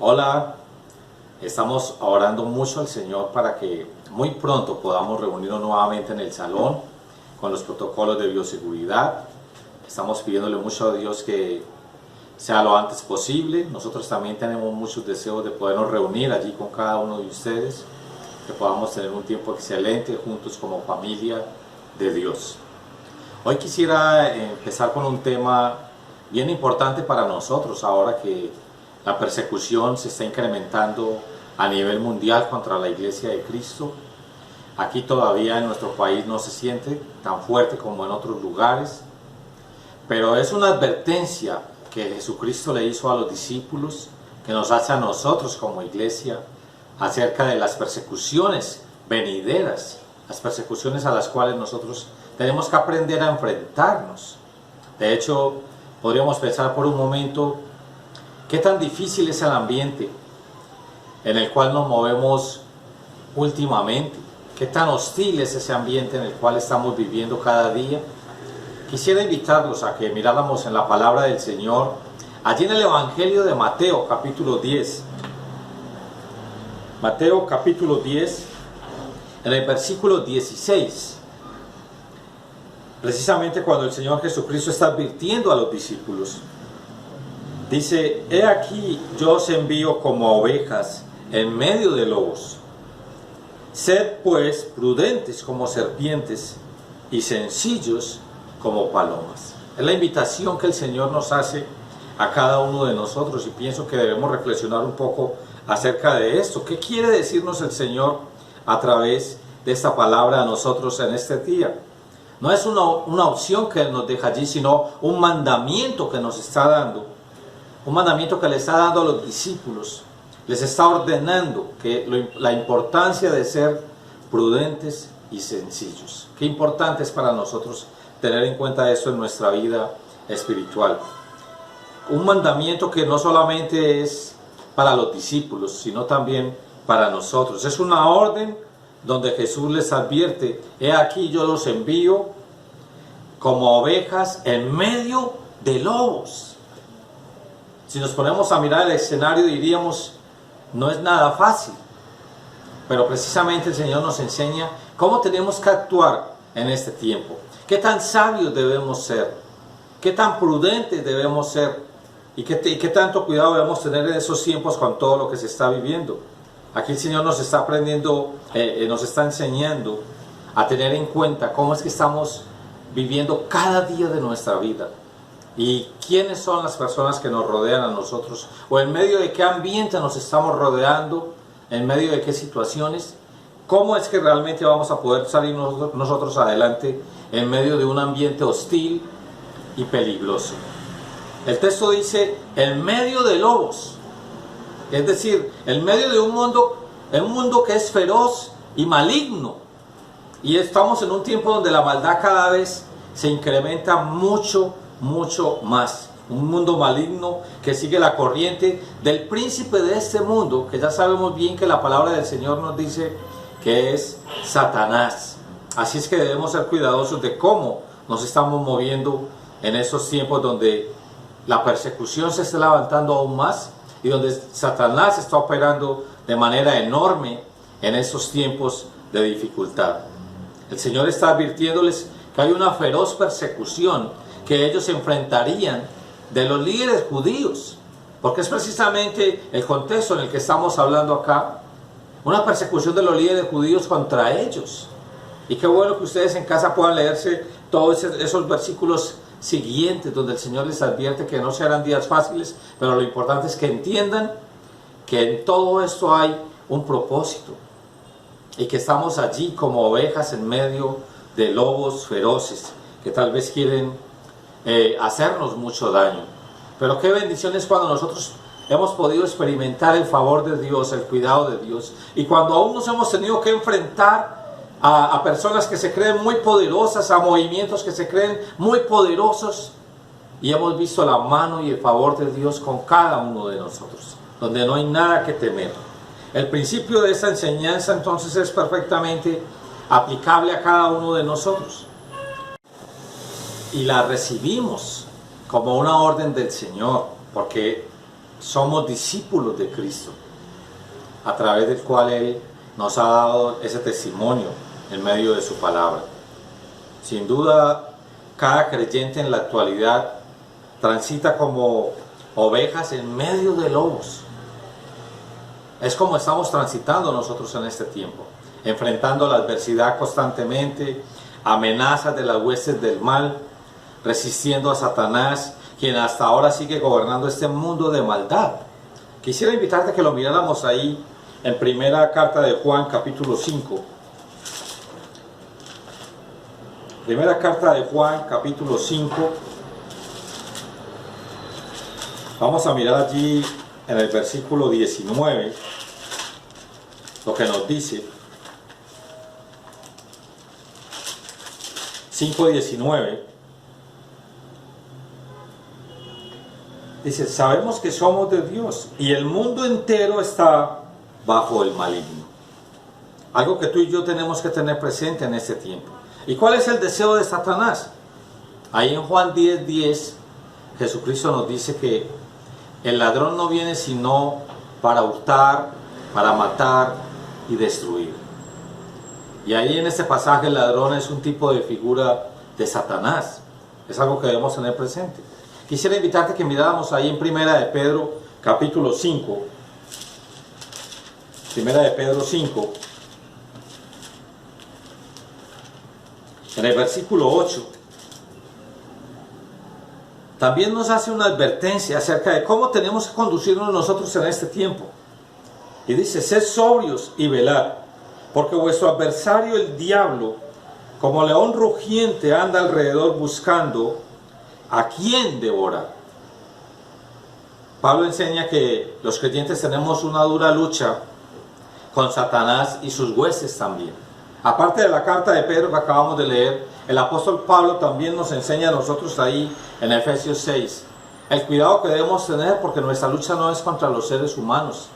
Hola, estamos orando mucho al Señor para que muy pronto podamos reunirnos nuevamente en el salón con los protocolos de bioseguridad. Estamos pidiéndole mucho a Dios que sea lo antes posible. Nosotros también tenemos muchos deseos de podernos reunir allí con cada uno de ustedes, que podamos tener un tiempo excelente juntos como familia de Dios. Hoy quisiera empezar con un tema bien importante para nosotros ahora que la persecución se está incrementando a nivel mundial contra la Iglesia de Cristo. Aquí todavía en nuestro país no se siente tan fuerte como en otros lugares, pero es una advertencia que Jesucristo le hizo a los discípulos, que nos hace a nosotros como iglesia, acerca de las persecuciones venideras, las persecuciones a las cuales nosotros tenemos que aprender a enfrentarnos. De hecho, podríamos pensar por un momento qué tan difícil es el ambiente en el cual nos movemos últimamente, qué tan hostil es ese ambiente en el cual estamos viviendo cada día. Quisiera invitarlos a que miráramos en la palabra del Señor, allí en el Evangelio de Mateo, capítulo 10. Mateo, capítulo 10, en el versículo 16. Precisamente cuando el Señor Jesucristo está advirtiendo a los discípulos. Dice: he aquí yo os envío como ovejas en medio de lobos. Sed pues prudentes como serpientes y sencillos como palomas. Es la invitación que el Señor nos hace a cada uno de nosotros, y pienso que debemos reflexionar un poco acerca de esto. ¿Qué quiere decirnos el Señor a través de esta palabra a nosotros en este día? No es una opción que Él nos deja allí, sino un mandamiento que nos está dando. Un mandamiento que le está dando a los discípulos. Les está ordenando la importancia de ser prudentes y sencillos. Qué importante es para nosotros tener en cuenta esto en nuestra vida espiritual. Un mandamiento que no solamente es para los discípulos, sino también para nosotros. Es una orden donde Jesús les advierte: he aquí yo los envío como ovejas en medio de lobos. Si nos ponemos a mirar el escenario diríamos, no es nada fácil. Pero precisamente el Señor nos enseña cómo tenemos que actuar en este tiempo. Qué tan sabios debemos ser. Qué tan prudentes debemos ser. Y qué tanto cuidado debemos tener en esos tiempos con todo lo que se está viviendo. Aquí el Señor nos está aprendiendo, nos está enseñando a tener en cuenta cómo es que estamos viviendo cada día de nuestra vida. Y quiénes son las personas que nos rodean a nosotros, o en medio de qué ambiente nos estamos rodeando, en medio de qué situaciones, cómo es que realmente vamos a poder salir nosotros adelante en medio de un ambiente hostil y peligroso. El texto dice: en medio de lobos, es decir, en medio de un mundo que es feroz y maligno, y estamos en un tiempo donde la maldad cada vez se incrementa mucho más. Un mundo maligno que sigue la corriente del príncipe de este mundo, que ya sabemos bien que la palabra del Señor nos dice que es Satanás. Así es que debemos ser cuidadosos de cómo nos estamos moviendo en esos tiempos donde la persecución se está levantando aún más y donde Satanás está operando de manera enorme en esos tiempos de dificultad. El Señor está advirtiéndoles que hay una feroz persecución que ellos enfrentarían de los líderes judíos, porque es precisamente el contexto en el que estamos hablando acá, una persecución de los líderes judíos contra ellos. Y qué bueno que ustedes en casa puedan leerse todos esos versículos siguientes donde el Señor les advierte que no serán días fáciles, pero lo importante es que entiendan que en todo esto hay un propósito y que estamos allí como ovejas en medio de lobos feroces que tal vez quieren hacernos mucho daño. Pero qué bendición es cuando nosotros hemos podido experimentar el favor de Dios, el cuidado de Dios, y cuando aún nos hemos tenido que enfrentar a personas que se creen muy poderosas, a movimientos que se creen muy poderosos, y hemos visto la mano y el favor de Dios con cada uno de nosotros, donde no hay nada que temer. El principio de esta enseñanza entonces es perfectamente aplicable a cada uno de nosotros. Y la recibimos como una orden del Señor, porque somos discípulos de Cristo, a través del cual Él nos ha dado ese testimonio en medio de su palabra. Sin duda, cada creyente en la actualidad transita como ovejas en medio de lobos. Es como estamos transitando nosotros en este tiempo, enfrentando la adversidad constantemente, amenazas de las huestes del mal, resistiendo a Satanás, quien hasta ahora sigue gobernando este mundo de maldad. Quisiera invitarte a que lo miráramos ahí en primera carta de Juan, capítulo 5. Primera carta de Juan, capítulo 5. Vamos a mirar allí en el versículo 19 lo que nos dice. 5:19. Dice, sabemos que somos de Dios y el mundo entero está bajo el maligno. Algo que tú y yo tenemos que tener presente en este tiempo. ¿Y cuál es el deseo de Satanás? Ahí en Juan 10:10, Jesucristo nos dice que el ladrón no viene sino para hurtar, para matar y destruir. Y ahí en este pasaje el ladrón es un tipo de figura de Satanás. Es algo que debemos tener presente. Quisiera invitarte a que miráramos ahí en Primera de Pedro, capítulo 5. Primera de Pedro 5. En el versículo 8. También nos hace una advertencia acerca de cómo tenemos que conducirnos nosotros en este tiempo. Y dice, sed sobrios y velad, porque vuestro adversario el diablo, como león rugiente, anda alrededor buscando a quién devorar. Pablo enseña que los creyentes tenemos una dura lucha con Satanás y sus huestes también. Aparte de la carta de Pedro que acabamos de leer, el apóstol Pablo también nos enseña a nosotros ahí en Efesios 6 el cuidado que debemos tener, porque nuestra lucha no es contra los seres humanos,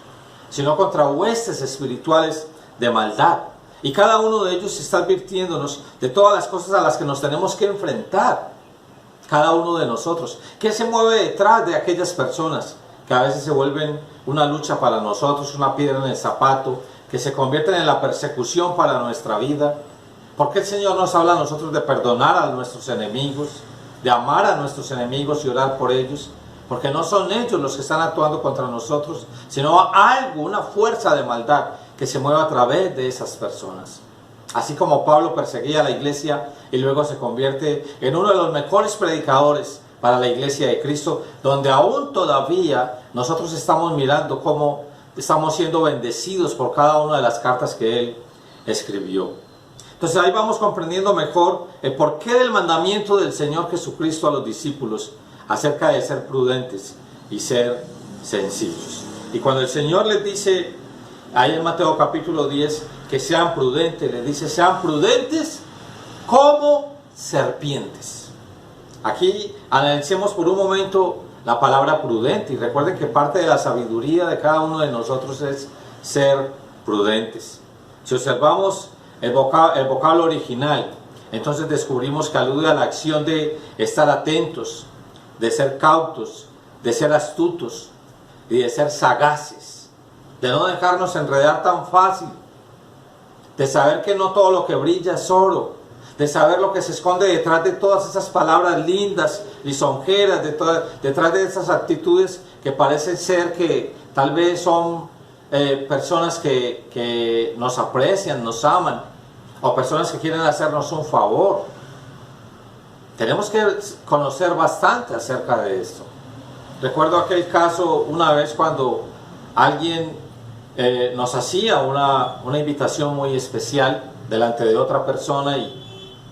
sino contra huestes espirituales de maldad. Y cada uno de ellos está advirtiéndonos de todas las cosas a las que nos tenemos que enfrentar, cada uno de nosotros. ¿Qué se mueve detrás de aquellas personas que a veces se vuelven una lucha para nosotros, una piedra en el zapato, que se convierten en la persecución para nuestra vida? ¿Por qué el Señor nos habla a nosotros de perdonar a nuestros enemigos, de amar a nuestros enemigos y orar por ellos? Porque no son ellos los que están actuando contra nosotros, sino algo, una fuerza de maldad que se mueve a través de esas personas. Así como Pablo perseguía a la iglesia y luego se convierte en uno de los mejores predicadores para la iglesia de Cristo, donde aún todavía nosotros estamos mirando cómo estamos siendo bendecidos por cada una de las cartas que él escribió. Entonces ahí vamos comprendiendo mejor el porqué del mandamiento del Señor Jesucristo a los discípulos acerca de ser prudentes y ser sencillos. Y cuando el Señor les dice ahí en Mateo capítulo 10 que sean prudentes, les dice, sean prudentes como serpientes. Aquí analicemos por un momento la palabra prudente, y recuerden que parte de la sabiduría de cada uno de nosotros es ser prudentes. Si observamos el vocablo original, entonces descubrimos que alude a la acción de estar atentos, de ser cautos, de ser astutos y de ser sagaces, de no dejarnos enredar tan fácil, de saber que no todo lo que brilla es oro, de saber lo que se esconde detrás de todas esas palabras lindas, lisonjeras, detrás de esas actitudes que parecen ser que tal vez son personas que nos aprecian, nos aman, o personas que quieren hacernos un favor. Tenemos que conocer bastante acerca de esto. Recuerdo aquel caso una vez cuando alguien nos hacía una invitación muy especial delante de otra persona,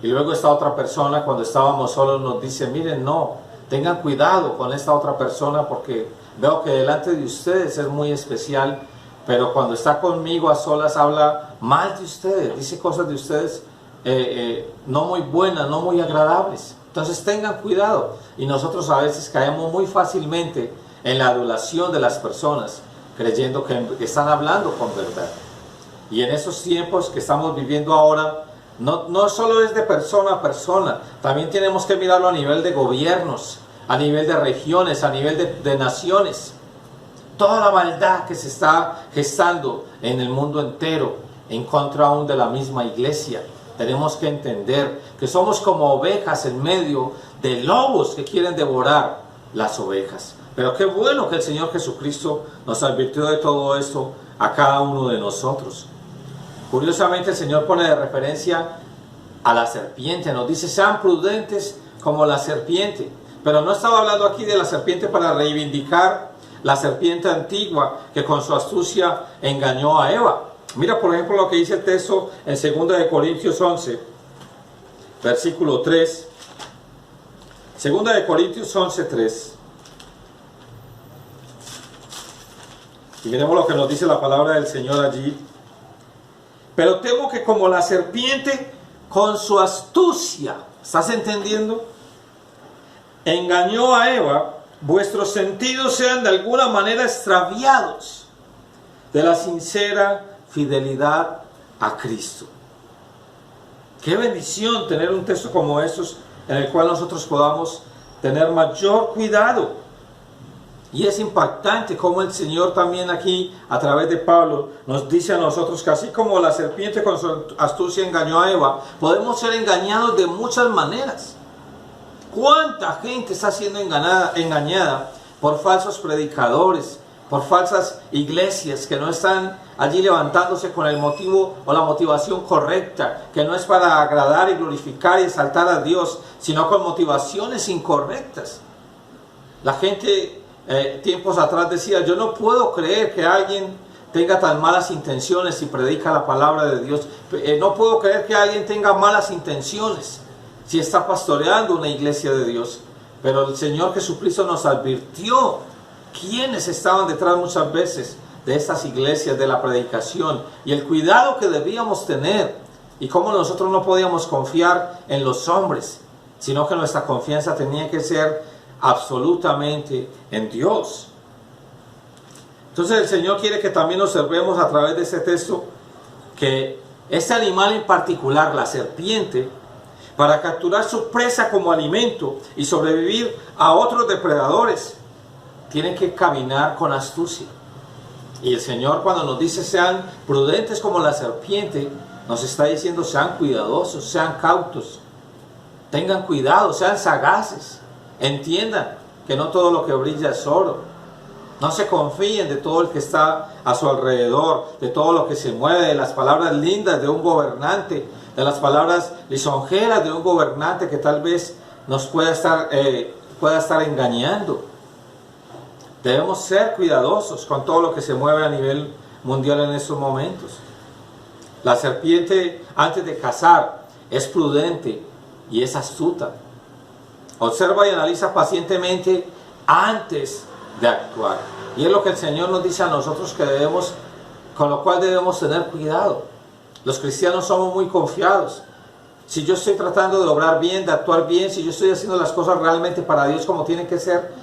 y luego esta otra persona, cuando estábamos solos, nos dice, miren, no, tengan cuidado con esta otra persona, porque veo que delante de ustedes es muy especial, pero cuando está conmigo a solas habla mal de ustedes, dice cosas de ustedes no muy buenas, no muy agradables. Entonces tengan cuidado. Y nosotros a veces caemos muy fácilmente en la adulación de las personas, creyendo que están hablando con verdad. Y en esos tiempos que estamos viviendo ahora, no solo es de persona a persona, también tenemos que mirarlo a nivel de gobiernos, a nivel de regiones, a nivel de naciones. toda la maldad que se está gestando en el mundo entero en contra aún de la misma iglesia. Tenemos que entender que somos como ovejas en medio de lobos que quieren devorar las ovejas. Pero qué bueno que el Señor Jesucristo nos advirtió de todo esto a cada uno de nosotros. Curiosamente el Señor pone de referencia a la serpiente, nos dice sean prudentes como la serpiente, pero no estaba hablando aquí de la serpiente para reivindicar la serpiente antigua que con su astucia engañó a Eva. Mira por ejemplo lo que dice el texto en 2 de Corintios 11, versículo 3. 2 de Corintios 11, 3. Y miremos lo que nos dice la palabra del Señor allí. Pero temo que como la serpiente con su astucia, ¿estás entendiendo?, engañó a Eva, vuestros sentidos sean de alguna manera extraviados de la sincera fidelidad a Cristo. Qué bendición tener un texto como estos en el cual nosotros podamos tener mayor cuidado. Y es impactante como el Señor también aquí, a través de Pablo, nos dice a nosotros que así como la serpiente con su astucia engañó a Eva, podemos ser engañados de muchas maneras. ¿Cuánta gente está siendo engañada por falsos predicadores, por falsas iglesias que no están allí levantándose con el motivo o la motivación correcta, que no es para agradar y glorificar y exaltar a Dios, sino con motivaciones incorrectas? La gente tiempos atrás decía, yo no puedo creer que alguien tenga tan malas intenciones y predica la palabra de Dios. No puedo creer que alguien tenga malas intenciones si está pastoreando una iglesia de Dios. Pero el Señor Jesucristo nos advirtió quiénes estaban detrás muchas veces de estas iglesias, de la predicación, y el cuidado que debíamos tener, y cómo nosotros no podíamos confiar en los hombres, sino que nuestra confianza tenía que ser absolutamente en Dios. Entonces el Señor quiere que también observemos a través de este texto que este animal en particular, la serpiente, para capturar su presa como alimento y sobrevivir a otros depredadores, tiene que caminar con astucia. Y el Señor, cuando nos dice sean prudentes como la serpiente, nos está diciendo sean cuidadosos, sean cautos, tengan cuidado, sean sagaces. Entiendan que no todo lo que brilla es oro. No se confíen de todo el que está a su alrededor, de todo lo que se mueve, de las palabras lindas de un gobernante, de las palabras lisonjeras de un gobernante que tal vez nos pueda estar engañando. Debemos ser cuidadosos con todo lo que se mueve a nivel mundial en estos momentos. La serpiente, antes de cazar, es prudente y es astuta. Observa y analiza pacientemente antes de actuar. Y es lo que el Señor nos dice a nosotros que debemos, con lo cual debemos tener cuidado. Los cristianos somos muy confiados. Si yo estoy tratando de obrar bien, de actuar bien, si yo estoy haciendo las cosas realmente para Dios como tienen que ser,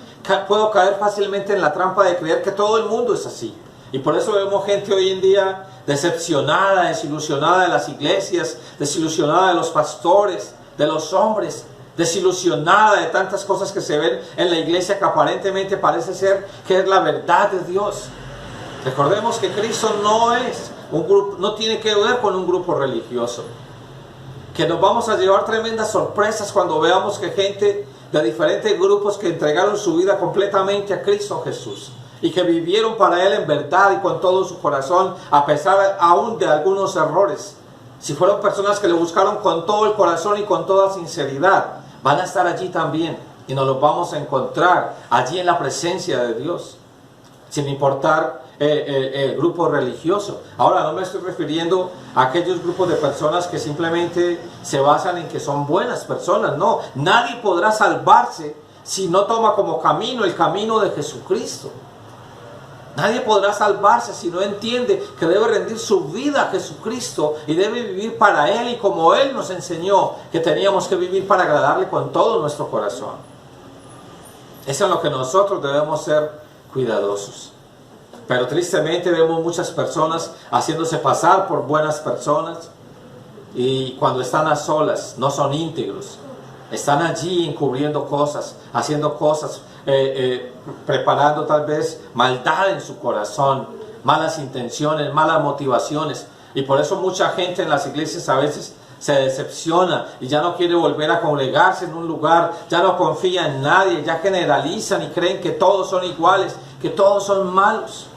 puedo caer fácilmente en la trampa de creer que todo el mundo es así. Y por eso vemos gente hoy en día decepcionada, desilusionada de las iglesias, desilusionada de los pastores, de los hombres, desilusionada de tantas cosas que se ven en la iglesia que aparentemente parece ser que es la verdad de Dios. Recordemos que Cristo no es un grupo, no tiene que ver con un grupo religioso. Que nos vamos a llevar tremendas sorpresas cuando veamos que gente de diferentes grupos que entregaron su vida completamente a Cristo Jesús y que vivieron para Él en verdad y con todo su corazón, a pesar aún de algunos errores. Si fueron personas que le buscaron con todo el corazón y con toda sinceridad, van a estar allí también y nos los vamos a encontrar allí en la presencia de Dios, sin importar el grupo religioso. Ahora no me estoy refiriendo a aquellos grupos de personas que simplemente se basan en que son buenas personas. No, nadie podrá salvarse si no toma como camino el camino de Jesucristo. Nadie podrá salvarse si no entiende que debe rendir su vida a Jesucristo y debe vivir para Él, y como Él nos enseñó que teníamos que vivir para agradarle con todo nuestro corazón. Eso es lo que nosotros debemos ser cuidadosos. Pero tristemente vemos muchas personas haciéndose pasar por buenas personas, y cuando están a solas no son íntegros. Están allí encubriendo cosas, haciendo cosas preparando tal vez maldad en su corazón, malas intenciones, malas motivaciones. Y por eso mucha gente en las iglesias a veces se decepciona y ya no quiere volver a congregarse en un lugar, ya no confía en nadie, ya generalizan y creen que todos son iguales, que todos son malos.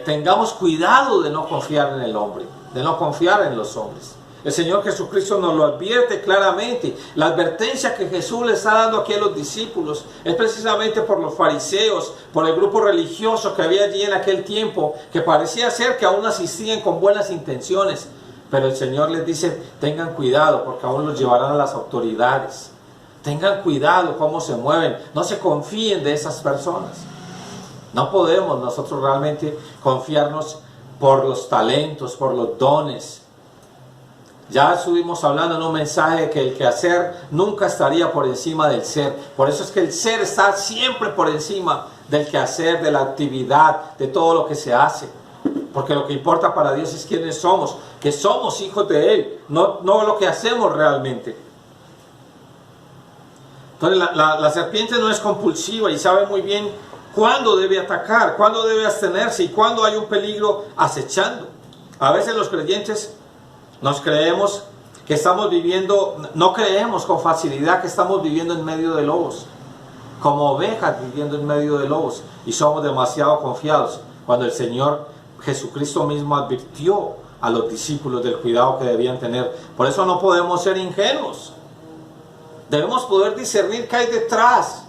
Tengamos cuidado de no confiar en el hombre, de no confiar en los hombres. El Señor Jesucristo nos lo advierte claramente. La advertencia que Jesús le está dando aquí a los discípulos es precisamente por los fariseos, por el grupo religioso que había allí en aquel tiempo, que parecía ser que aún asistían con buenas intenciones. Pero el Señor les dice, tengan cuidado porque aún los llevarán a las autoridades. Tengan cuidado cómo se mueven, no se confíen de esas personas. No podemos nosotros realmente confiarnos por los talentos, por los dones. Ya estuvimos hablando en un mensaje de que el quehacer nunca estaría por encima del ser. Por eso es que el ser está siempre por encima del quehacer, de la actividad, de todo lo que se hace. Porque lo que importa para Dios es quiénes somos, que somos hijos de Él, no lo que hacemos realmente. Entonces la serpiente no es compulsiva y sabe muy bien cuándo debe atacar, cuándo debe abstenerse y cuándo hay un peligro acechando. A veces los creyentes nos creemos que estamos viviendo, no creemos con facilidad que estamos viviendo en medio de lobos, como ovejas viviendo en medio de lobos, y somos demasiado confiados, cuando el Señor Jesucristo mismo advirtió a los discípulos del cuidado que debían tener. Por eso no podemos ser ingenuos. Debemos poder discernir qué hay detrás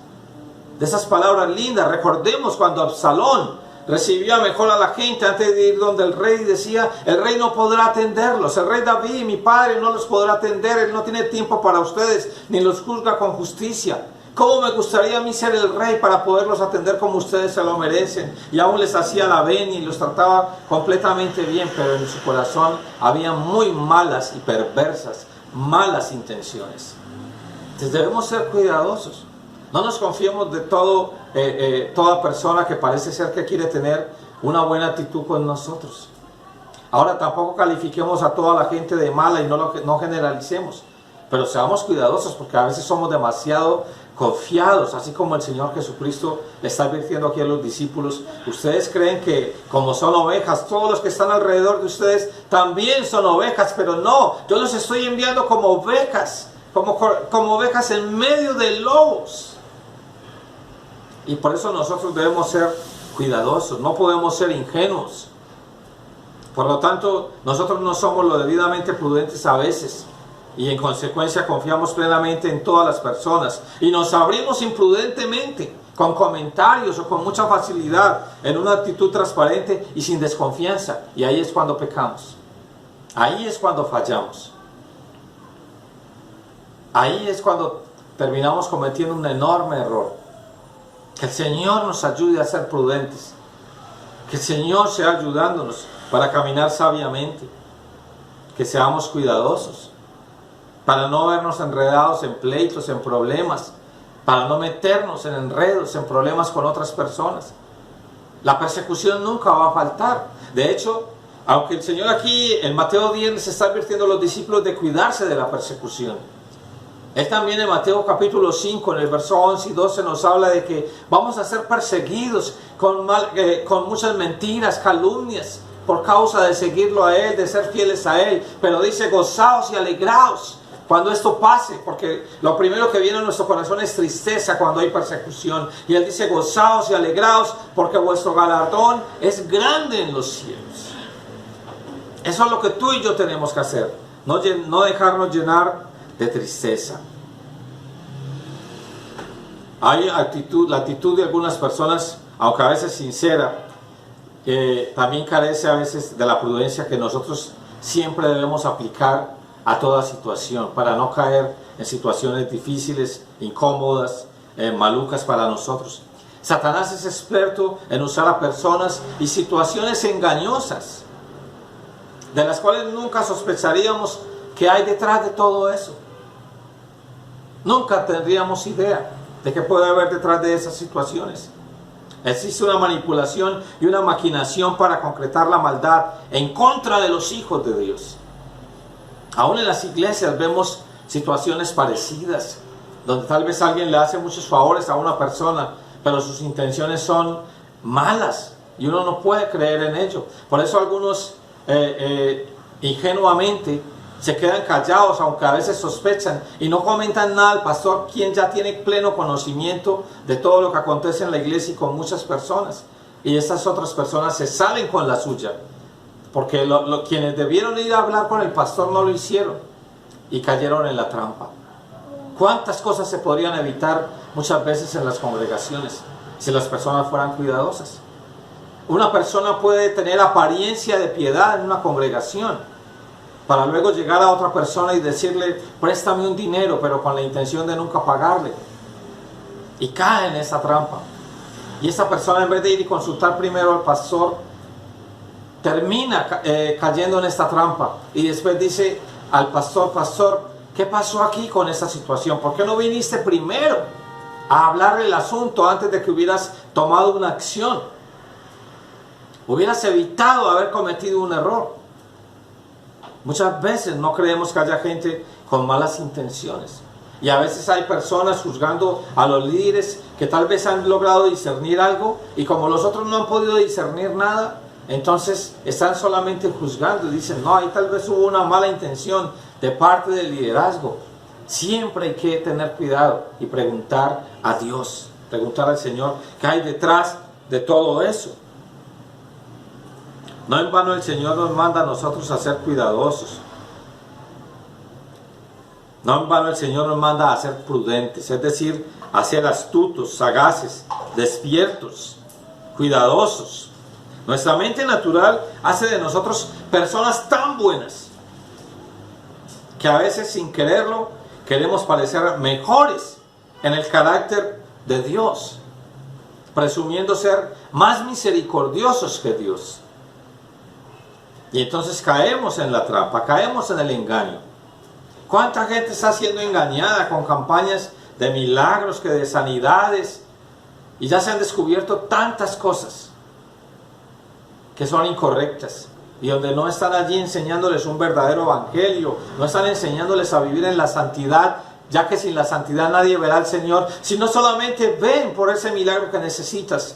de esas palabras lindas. Recordemos cuando Absalón recibía mejor a la gente antes de ir donde el rey, decía, el rey no podrá atenderlos, el rey David, mi padre, no los podrá atender, él no tiene tiempo para ustedes, ni los juzga con justicia. ¿Cómo me gustaría a mí ser el rey para poderlos atender como ustedes se lo merecen? Y aún les hacía la venia y los trataba completamente bien, pero en su corazón había muy malas y perversas, malas intenciones. Entonces debemos ser cuidadosos. No nos confiemos de toda persona que parece ser que quiere tener una buena actitud con nosotros. Ahora tampoco califiquemos a toda la gente de mala y no generalicemos. Pero seamos cuidadosos porque a veces somos demasiado confiados, así como el Señor Jesucristo le está advirtiendo aquí a los discípulos. Ustedes creen que como son ovejas, todos los que están alrededor de ustedes también son ovejas, pero no, yo los estoy enviando como ovejas, como ovejas en medio de lobos. Y por eso nosotros debemos ser cuidadosos, no podemos ser ingenuos. Por lo tanto, nosotros no somos lo debidamente prudentes a veces. Y en consecuencia confiamos plenamente en todas las personas. Y nos abrimos imprudentemente, con comentarios o con mucha facilidad, en una actitud transparente y sin desconfianza. Y ahí es cuando pecamos. Ahí es cuando fallamos. Ahí es cuando terminamos cometiendo un enorme error. Que el Señor nos ayude a ser prudentes. Que el Señor sea ayudándonos para caminar sabiamente. Que seamos cuidadosos. Para no vernos enredados en pleitos, en problemas. Para no meternos en enredos, en problemas con otras personas. La persecución nunca va a faltar. De hecho, aunque el Señor aquí en Mateo 10 les está advirtiendo a los discípulos de cuidarse de la persecución, Él también en Mateo capítulo 5, en el verso 11 y 12 nos habla de que vamos a ser perseguidos con muchas mentiras, calumnias, por causa de seguirlo a Él, de ser fieles a Él. Pero dice, gozaos y alegraos cuando esto pase, porque lo primero que viene a nuestro corazón es tristeza cuando hay persecución. Y Él dice, gozaos y alegraos, porque vuestro galardón es grande en los cielos. Eso es lo que tú y yo tenemos que hacer, no dejarnos llenar de tristeza. Hay la actitud de algunas personas, aunque a veces sincera, que también carece a veces de la prudencia que nosotros siempre debemos aplicar a toda situación, para no caer en situaciones difíciles, incómodas, malucas para nosotros. Satanás es experto en usar a personas y situaciones engañosas, de las cuales nunca sospecharíamos que hay detrás de todo eso. Nunca tendríamos idea de qué puede haber detrás de esas situaciones. Existe una manipulación y una maquinación para concretar la maldad en contra de los hijos de Dios. Aún en las iglesias vemos situaciones parecidas, donde tal vez alguien le hace muchos favores a una persona, pero sus intenciones son malas y uno no puede creer en ello. Por eso algunos ingenuamente se quedan callados, aunque a veces sospechan, y no comentan nada al pastor, quien ya tiene pleno conocimiento de todo lo que acontece en la iglesia y con muchas personas. Y estas otras personas se salen con la suya, porque quienes debieron ir a hablar con el pastor no lo hicieron y cayeron en la trampa. ¿Cuántas cosas se podrían evitar muchas veces en las congregaciones si las personas fueran cuidadosas? Una persona puede tener apariencia de piedad en una congregación, para luego llegar a otra persona y decirle, préstame un dinero, pero con la intención de nunca pagarle. Y cae en esa trampa. Y esa persona, en vez de ir y consultar primero al pastor, termina cayendo en esta trampa. Y después dice al pastor, pastor, ¿qué pasó aquí con esta situación? ¿Por qué no viniste primero a hablar el asunto antes de que hubieras tomado una acción? Hubieras evitado haber cometido un error. Muchas veces no creemos que haya gente con malas intenciones. Y a veces hay personas juzgando a los líderes que tal vez han logrado discernir algo, y como los otros no han podido discernir nada, entonces están solamente juzgando y dicen, no, ahí tal vez hubo una mala intención de parte del liderazgo. Siempre hay que tener cuidado y preguntar a Dios, preguntar al Señor qué hay detrás de todo eso. No en vano el Señor nos manda a nosotros a ser cuidadosos. No en vano el Señor nos manda a ser prudentes, es decir, a ser astutos, sagaces, despiertos, cuidadosos. Nuestra mente natural hace de nosotros personas tan buenas que a veces sin quererlo queremos parecer mejores en el carácter de Dios, presumiendo ser más misericordiosos que Dios. Y entonces caemos en la trampa, caemos en el engaño. ¿Cuánta gente está siendo engañada con campañas de milagros, que de sanidades? Y ya se han descubierto tantas cosas que son incorrectas. Y donde no están allí enseñándoles un verdadero evangelio, no están enseñándoles a vivir en la santidad, ya que sin la santidad nadie verá al Señor, sino solamente ven por ese milagro que necesitas.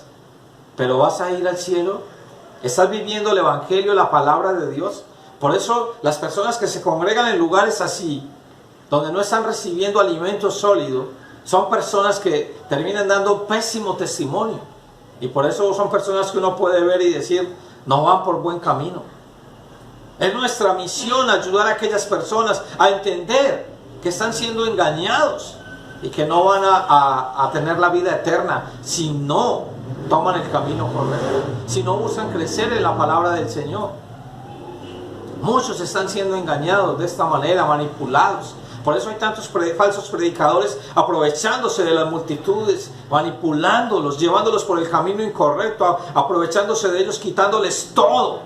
Pero ¿vas a ir al cielo? ¿Estás viviendo el evangelio, la palabra de Dios? Por eso las personas que se congregan en lugares así, donde no están recibiendo alimento sólido, son personas que terminan dando pésimo testimonio. Y por eso son personas que uno puede ver y decir, no van por buen camino. Es nuestra misión ayudar a aquellas personas a entender que están siendo engañados y que no van a tener la vida eterna si no toman el camino correcto, si no buscan crecer en la palabra del Señor. Muchos están siendo engañados de esta manera, manipulados. Por eso hay tantos falsos predicadores aprovechándose de las multitudes, manipulándolos, llevándolos por el camino incorrecto, aprovechándose de ellos, quitándoles todo,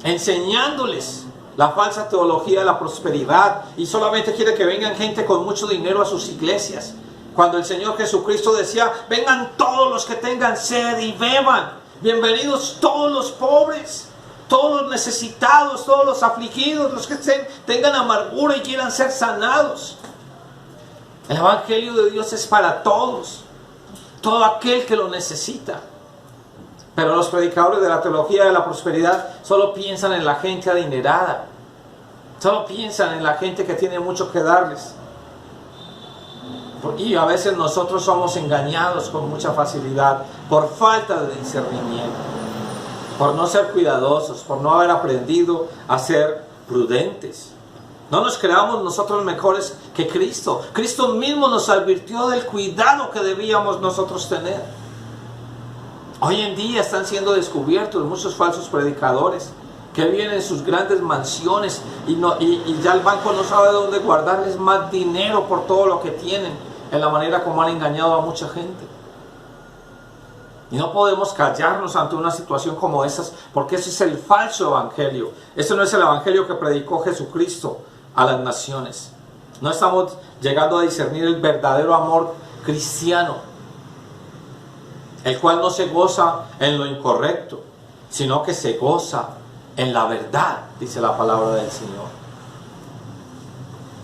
enseñándoles la falsa teología de la prosperidad, y solamente quiere que vengan gente con mucho dinero a sus iglesias. Cuando el Señor Jesucristo decía, vengan todos los que tengan sed y beban, bienvenidos todos los pobres, todos los necesitados, todos los afligidos, los que tengan amargura y quieran ser sanados. El evangelio de Dios es para todos, todo aquel que lo necesita. Pero los predicadores de la teología de la prosperidad solo piensan en la gente adinerada, solo piensan en la gente que tiene mucho que darles. Y a veces nosotros somos engañados con mucha facilidad por falta de discernimiento, por no ser cuidadosos, por no haber aprendido a ser prudentes. No nos creamos nosotros mejores que Cristo. Cristo mismo nos advirtió del cuidado que debíamos nosotros tener. Hoy en día están siendo descubiertos muchos falsos predicadores que viven en sus grandes mansiones y ya el banco no sabe dónde guardarles más dinero por todo lo que tienen, en la manera como han engañado a mucha gente. Y no podemos callarnos ante una situación como esas, porque ese es el falso evangelio. Ese no es el evangelio que predicó Jesucristo a las naciones. No estamos llegando a discernir el verdadero amor cristiano, el cual no se goza en lo incorrecto, sino que se goza en la verdad, dice la palabra del Señor.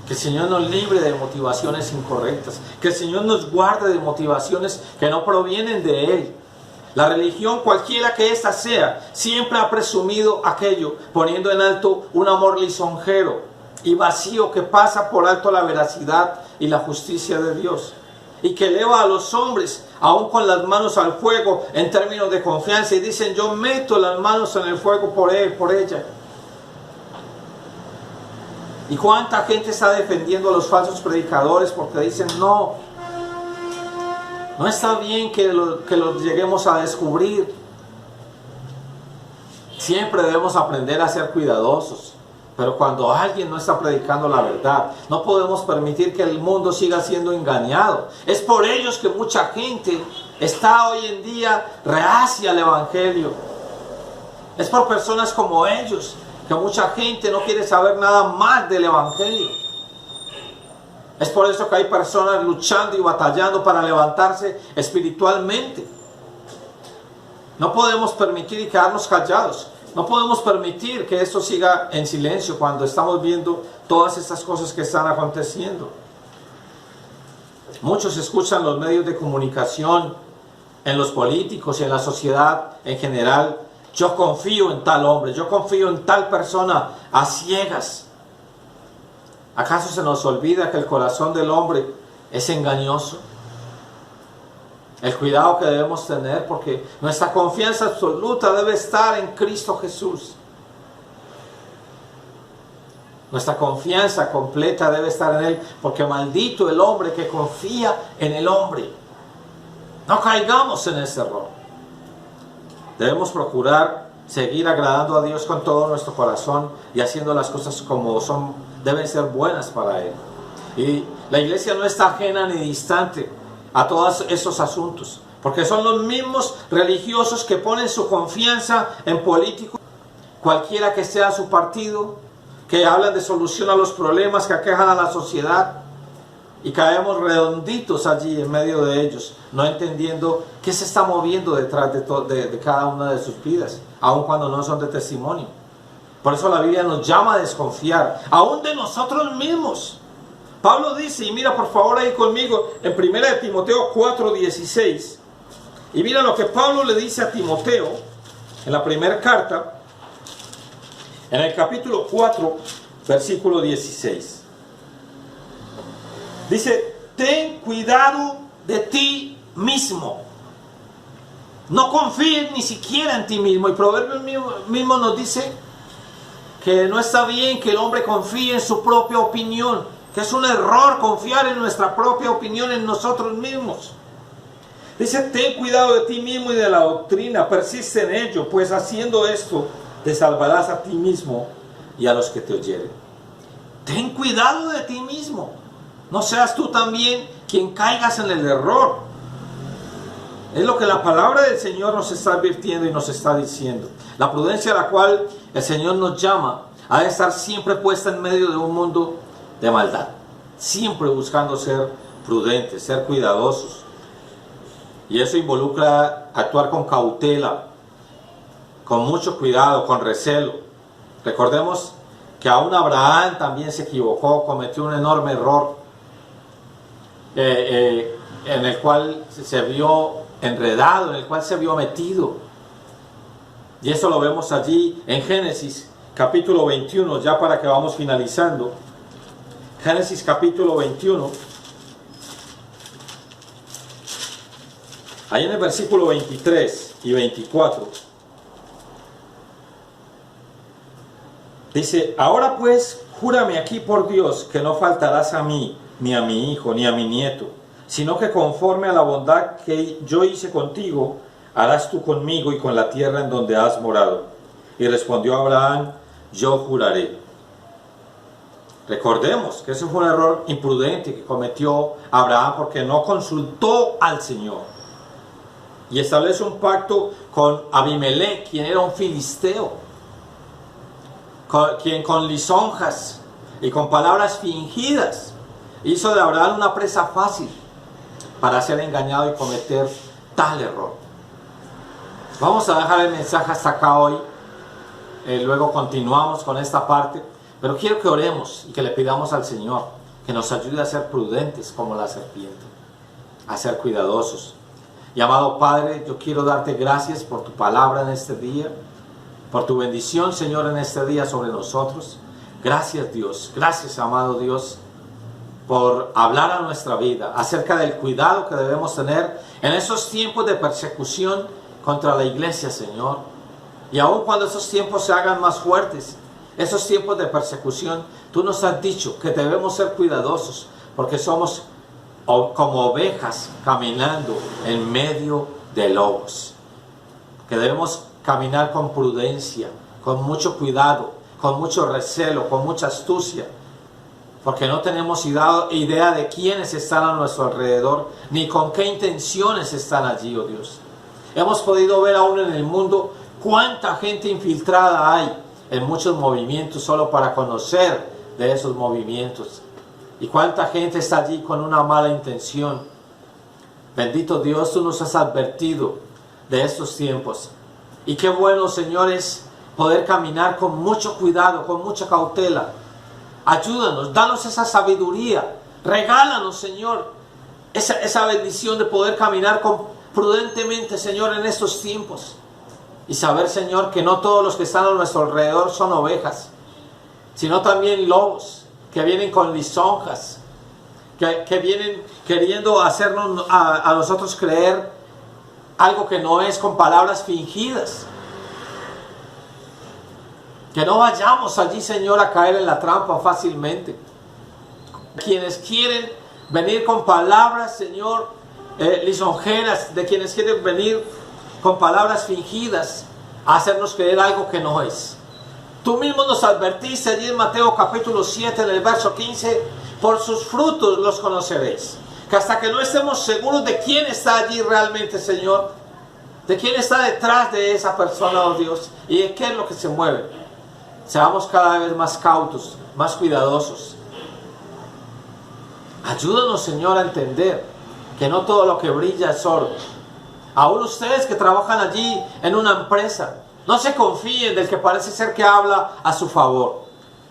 Que el Señor nos libre de motivaciones incorrectas. Que el Señor nos guarde de motivaciones que no provienen de Él. La religión, cualquiera que ésta sea, siempre ha presumido aquello, poniendo en alto un amor lisonjero y vacío que pasa por alto la veracidad y la justicia de Dios. Y que eleva a los hombres, aún con las manos al fuego, en términos de confianza. Y dicen, yo meto las manos en el fuego por él, por ella. ¿Y cuánta gente está defendiendo a los falsos predicadores porque dicen, no está bien que los lleguemos a descubrir? Siempre debemos aprender a ser cuidadosos. Pero cuando alguien no está predicando la verdad, no podemos permitir que el mundo siga siendo engañado. Es por ellos que mucha gente está hoy en día reacia al Evangelio. Es por personas como ellos que mucha gente no quiere saber nada más del Evangelio. Es por eso que hay personas luchando y batallando para levantarse espiritualmente. No podemos permitir y quedarnos callados. No podemos permitir que esto siga en silencio cuando estamos viendo todas estas cosas que están aconteciendo. Muchos escuchan los medios de comunicación, en los políticos y en la sociedad en general. Yo confío en tal hombre, yo confío en tal persona, a ciegas. ¿Acaso se nos olvida que el corazón del hombre es engañoso? El cuidado que debemos tener, porque nuestra confianza absoluta debe estar en Cristo Jesús. Nuestra confianza completa debe estar en Él, porque maldito el hombre que confía en el hombre. No caigamos en ese error. Debemos procurar seguir agradando a Dios con todo nuestro corazón y haciendo las cosas como deben ser buenas para Él. Y la iglesia no está ajena ni distante a todos esos asuntos, porque son los mismos religiosos que ponen su confianza en políticos, cualquiera que sea su partido, que hablan de solución a los problemas que aquejan a la sociedad, y caemos redonditos allí en medio de ellos, no entendiendo qué se está moviendo detrás de cada una de sus vidas, aun cuando no son de testimonio. Por eso la Biblia nos llama a desconfiar, aún de nosotros mismos. Pablo dice, y mira por favor ahí conmigo, en 1 Timoteo 4:16, y mira lo que Pablo le dice a Timoteo, en la primera carta, en el capítulo 4, versículo 16. Dice, ten cuidado de ti mismo. No confíes ni siquiera en ti mismo. Y Proverbios mismo nos dice que no está bien que el hombre confíe en su propia opinión, que es un error confiar en nuestra propia opinión en nosotros mismos. Dice, ten cuidado de ti mismo y de la doctrina, persiste en ello, pues haciendo esto te salvarás a ti mismo y a los que te oyeren. Ten cuidado de ti mismo. No seas tú también quien caigas en el error. Es lo que la palabra del Señor nos está advirtiendo y nos está diciendo. La prudencia a la cual el Señor nos llama ha de estar siempre puesta en medio de un mundo de maldad. Siempre buscando ser prudentes, ser cuidadosos. Y eso involucra actuar con cautela, con mucho cuidado, con recelo. Recordemos que aún Abraham también se equivocó, cometió un enorme error. En el cual se vio enredado, en el cual se vio metido. Y eso lo vemos allí en Génesis capítulo 21, ya para que vamos finalizando. Génesis capítulo 21. Ahí en el versículo 23 y 24. Dice, ahora pues, júrame aquí por Dios que no faltarás a mí, ni a mi hijo, ni a mi nieto, sino que conforme a la bondad que yo hice contigo, harás tú conmigo y con la tierra en donde has morado. Y respondió Abraham, yo juraré. Recordemos que ese fue un error imprudente que cometió Abraham porque no consultó al Señor. Y establece un pacto con Abimelech, quien era un filisteo, quien con lisonjas y con palabras fingidas hizo de Abraham una presa fácil para ser engañado y cometer tal error. Vamos a dejar el mensaje hasta acá hoy. Luego continuamos con esta parte. Pero quiero que oremos y que le pidamos al Señor que nos ayude a ser prudentes como la serpiente, a ser cuidadosos. Y amado Padre, yo quiero darte gracias por tu palabra en este día, por tu bendición, Señor, en este día sobre nosotros. Gracias, Dios. Gracias, amado Dios, por hablar a nuestra vida acerca del cuidado que debemos tener en esos tiempos de persecución contra la iglesia, Señor. Y aun cuando esos tiempos se hagan más fuertes, esos tiempos de persecución, tú nos has dicho que debemos ser cuidadosos porque somos como ovejas caminando en medio de lobos. Que debemos caminar con prudencia, con mucho cuidado, con mucho recelo, con mucha astucia, porque no tenemos idea de quiénes están a nuestro alrededor, ni con qué intenciones están allí, oh Dios. Hemos podido ver aún en el mundo cuánta gente infiltrada hay en muchos movimientos solo para conocer de esos movimientos. Y cuánta gente está allí con una mala intención. Bendito Dios, tú nos has advertido de estos tiempos. Y qué bueno, señores, poder caminar con mucho cuidado, con mucha cautela. Ayúdanos, danos esa sabiduría. Regálanos, Señor, esa bendición de poder caminar prudentemente, Señor, en estos tiempos. Y saber, Señor, que no todos los que están a nuestro alrededor son ovejas, sino también lobos que vienen con lisonjas, que vienen queriendo hacernos a nosotros creer algo que no es, con palabras fingidas. Que no vayamos allí, Señor, a caer en la trampa fácilmente. Quienes quieren venir con palabras, Señor, lisonjeras, de quienes quieren venir con palabras fingidas a hacernos creer algo que no es. Tú mismo nos advertiste allí en Mateo capítulo 7, en el verso 15, por sus frutos los conoceréis. Que hasta que no estemos seguros de quién está allí realmente, Señor, de quién está detrás de esa persona, oh Dios, y de qué es lo que se mueve, seamos cada vez más cautos, más cuidadosos. Ayúdanos, Señor, a entender que no todo lo que brilla es oro. Aún ustedes que trabajan allí en una empresa, no se confíen del que parece ser que habla a su favor.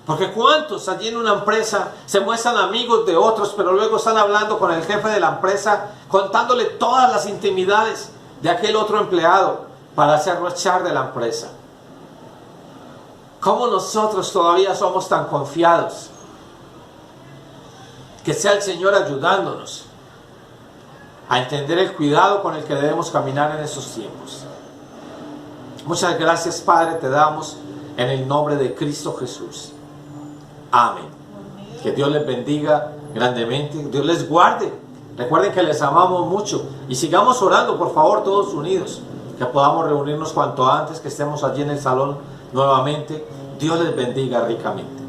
Porque cuántos allí en una empresa se muestran amigos de otros, pero luego están hablando con el jefe de la empresa, contándole todas las intimidades de aquel otro empleado para hacerlo echar de la empresa. ¿Cómo nosotros todavía somos tan confiados? Que sea el Señor ayudándonos a entender el cuidado con el que debemos caminar en esos tiempos. Muchas gracias, Padre, te damos en el nombre de Cristo Jesús. Amén. Que Dios les bendiga grandemente, Dios les guarde. Recuerden que les amamos mucho y sigamos orando, por favor, todos unidos, que podamos reunirnos cuanto antes, que estemos allí en el salón nuevamente. Dios les bendiga ricamente.